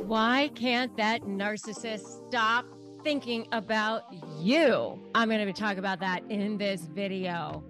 Why can't that narcissist stop thinking about you? I'm going to talk about that in this video.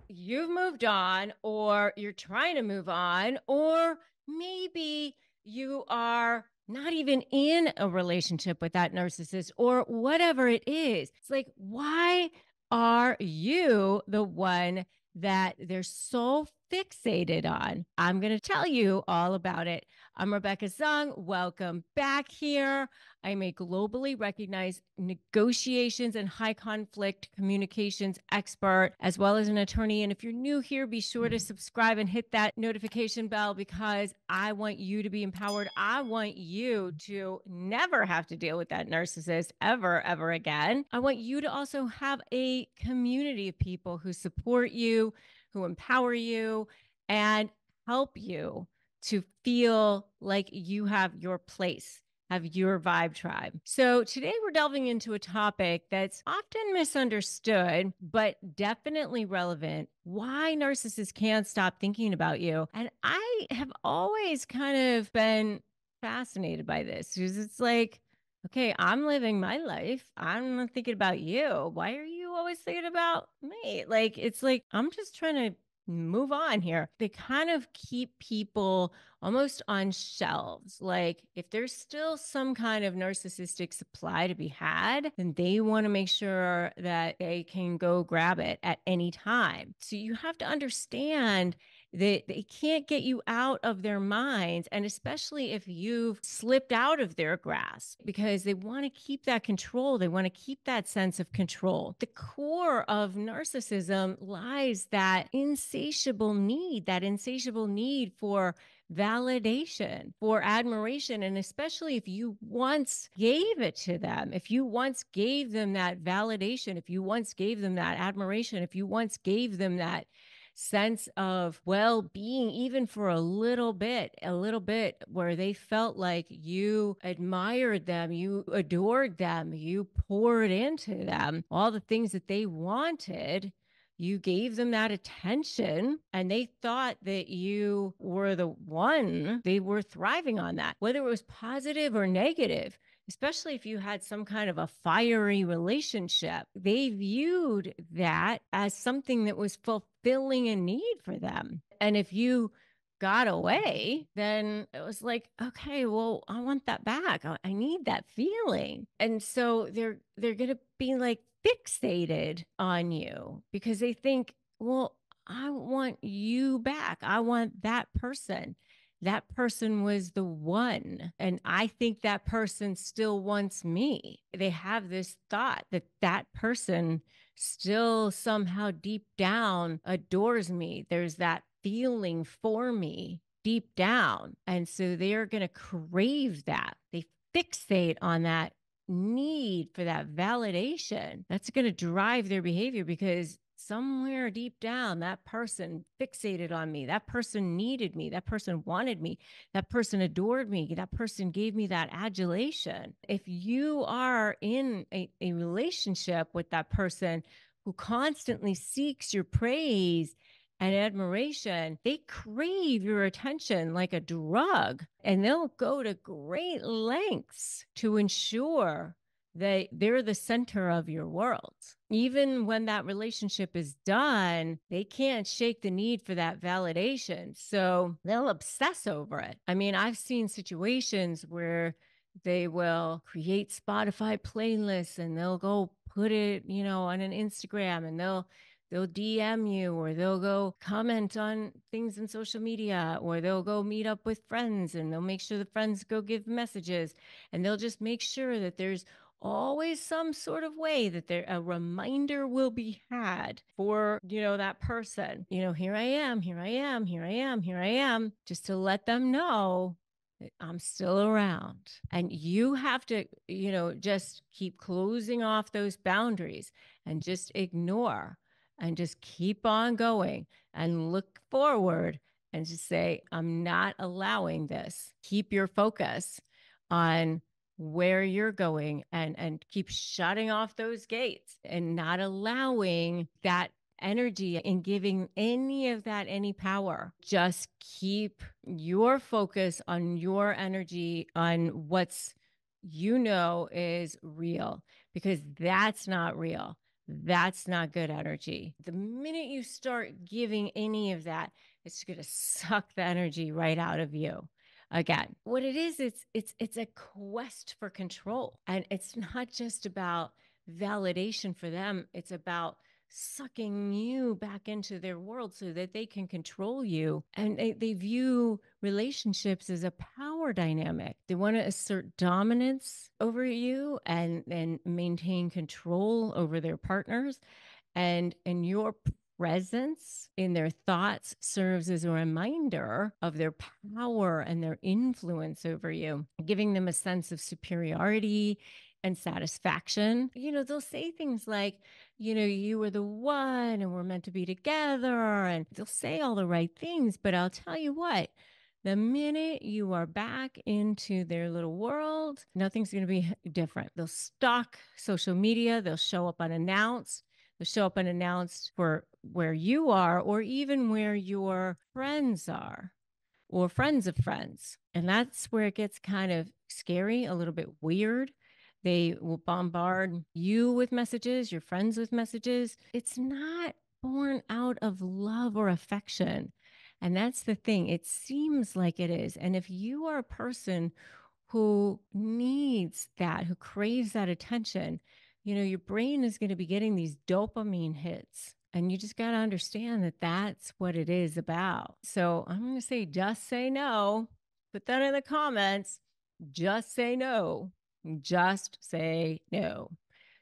You've moved on, or you're trying to move on, or maybe you are not even in a relationship with that narcissist, or whatever it is. It's like, why are you the one that they're so fixated on? I'm going to tell you all about it. I'm Rebecca Zung. Welcome back here. I'm a globally recognized negotiations and high conflict communications expert, as well as an attorney. And if you're new here, be sure to subscribe and hit that notification bell, because I want you to be empowered. I want you to never have to deal with that narcissist ever again. I want you to also have a community of people who support you, who empower you, and help you to feel like you have your place, have your vibe tribe. So today we're delving into a topic that's often misunderstood, but definitely relevant: why narcissists can't stop thinking about you. And I have always kind of been fascinated by this, because it's like, okay, I'm living my life. I'm not thinking about you. Why are you always thinking about me? Like, it's like, I'm just trying to move on here. They kind of keep people almost on shelves. Like, if there's still some kind of narcissistic supply to be had, then they want to make sure that they can go grab it at any time. So you have to understand that they can't get you out of their minds, and especially if you've slipped out of their grasp, because they want to keep that control. They want to keep that sense of control. The core of narcissism lies that insatiable need for validation, for admiration. And especially if you once gave it to them, if you once gave them that validation, if you once gave them that admiration, if you once gave them that sense of well-being, even for a little bit, where they felt like you admired them, you adored them, you poured into them all the things that they wanted, you gave them that attention, and they thought that you were the one. They were thriving on that, whether it was positive or negative. Especially if you had some kind of a fiery relationship, they viewed that as something that was fulfilling a need for them. And if you got away, then it was like, okay, well, I want that back. I need that feeling. And so they're going to be like fixated on you, because they think, well, I want you back. I want that person. That person was the one, and I think that person still wants me. They have this thought that that person still somehow deep down adores me. There's that feeling for me deep down. And so they're going to crave that. They fixate on that need for that validation. That's going to drive their behavior, because somewhere deep down, that person fixated on me. That person needed me. That person wanted me. That person adored me. That person gave me that adulation. If you are in a relationship with that person who constantly seeks your praise and admiration, they crave your attention like a drug, and they'll go to great lengths to ensure that they're the center of your world. Even when that relationship is done, they can't shake the need for that validation. So they'll obsess over it. I mean, I've seen situations where they will create Spotify playlists, and they'll go put it, on an Instagram, and they'll DM you, or they'll go comment on things in social media, or they'll go meet up with friends, and they'll make sure the friends go give messages, and they'll just make sure that there's always some sort of way that a reminder will be had for, that person. Here I am, just to let them know that I'm still around. And you have to, just keep closing off those boundaries and just ignore and just keep on going and look forward and just say, I'm not allowing this. Keep your focus on where you're going, and keep shutting off those gates and not allowing that energy in giving any of that any power. Just keep your focus on your energy, on what's is real, because that's not real. That's not good energy. The minute you start giving any of that, it's going to suck the energy right out of you. Again, what it is, it's a quest for control. And it's not just about validation for them. It's about sucking you back into their world so that they can control you. And they view relationships as a power dynamic. They want to assert dominance over you and maintain control over their partners. And your presence in their thoughts serves as a reminder of their power and their influence over you, giving them a sense of superiority and satisfaction. They'll say things like, you were the one and we're meant to be together. And they'll say all the right things. But I'll tell you what, the minute you are back into their little world, nothing's going to be different. They'll stalk social media. They'll show up unannounced. They'll show up unannounced for where you are, or even where your friends are, or friends of friends. And that's where it gets kind of scary, a little bit weird. They will bombard you with messages, your friends with messages. It's not born out of love or affection. And that's the thing. It seems like it is. And if you are a person who needs that, who craves that attention, your brain is going to be getting these dopamine hits. And you just got to understand that that's what it is about. So I'm going to say, just say no. Put that in the comments. Just say no. Just say no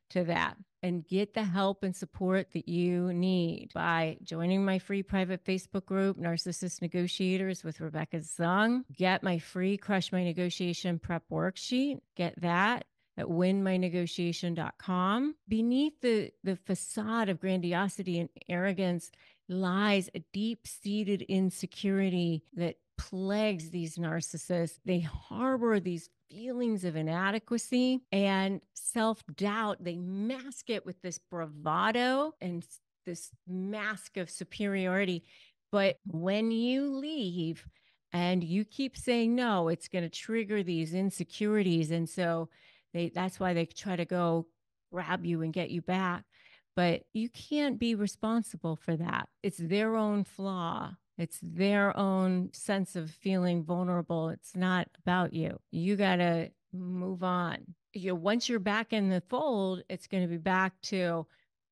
to that, and get the help and support that you need by joining my free private Facebook group, Narcissist Negotiators with Rebecca Zung. Get my free Crush My Negotiation prep worksheet. Get that at winmynegotiation.com. Beneath the facade of grandiosity and arrogance lies a deep-seated insecurity that plagues these narcissists. They harbor these feelings of inadequacy and self-doubt. They mask it with this bravado and this mask of superiority. But when you leave and you keep saying no, it's going to trigger these insecurities. And so that's why they try to go grab you and get you back. But you can't be responsible for that. It's their own flaw. It's their own sense of feeling vulnerable. It's not about you. You got to move on. Once you're back in the fold, it's going to be back to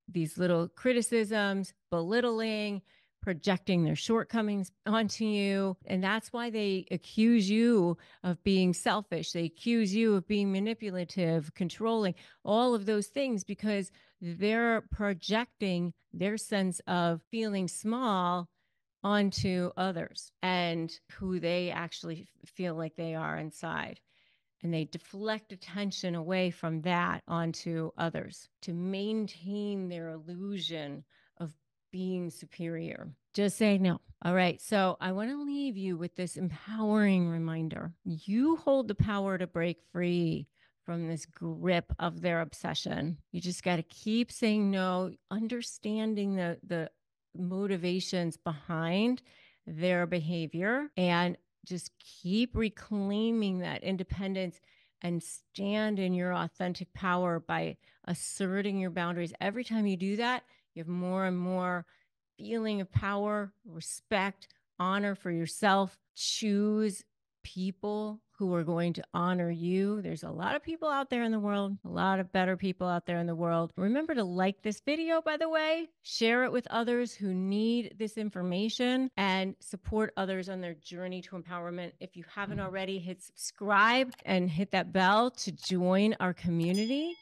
these little criticisms, belittling, projecting their shortcomings onto you. And that's why they accuse you of being selfish. They accuse you of being manipulative, controlling, all of those things, because they're projecting their sense of feeling small onto others and who they actually feel like they are inside. And they deflect attention away from that onto others to maintain their illusion of being superior. Just say no. All right. So I want to leave you with this empowering reminder. You hold the power to break free from this grip of their obsession. You just got to keep saying no, understanding the motivations behind their behavior, and just keep reclaiming that independence and stand in your authentic power by asserting your boundaries. Every time you do that, you have more and more feeling of power, respect, honor for yourself. Choose people who are going to honor you. There's a lot of people out there in the world, a lot of better people out there in the world. Remember to like this video, by the way, share it with others who need this information, and support others on their journey to empowerment. If you haven't already, hit subscribe and hit that bell to join our community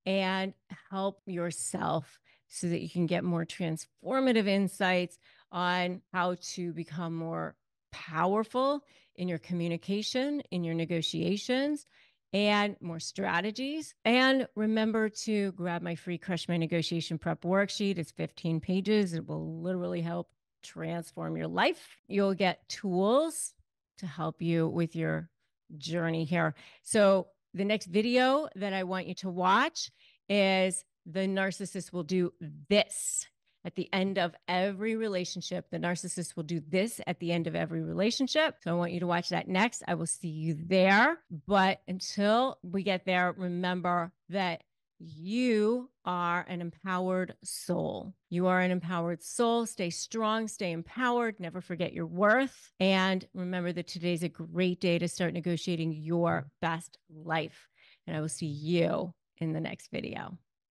and help yourself so that you can get more transformative insights on how to become more powerful in your communication, in your negotiations, and more strategies. And remember to grab my free Crush My Negotiation prep worksheet. It's 15 pages. It will literally help transform your life. You'll get tools to help you with your journey here. So the next video that I want you to watch is the narcissist will do this. at the end of every relationship. The narcissist will do this at the end of every relationship. So I want you to watch that next. I will see you there. But until we get there, remember that you are an empowered soul. You are an empowered soul. Stay strong, stay empowered. Never forget your worth. And remember that today's a great day to start negotiating your best life. And I will see you in the next video.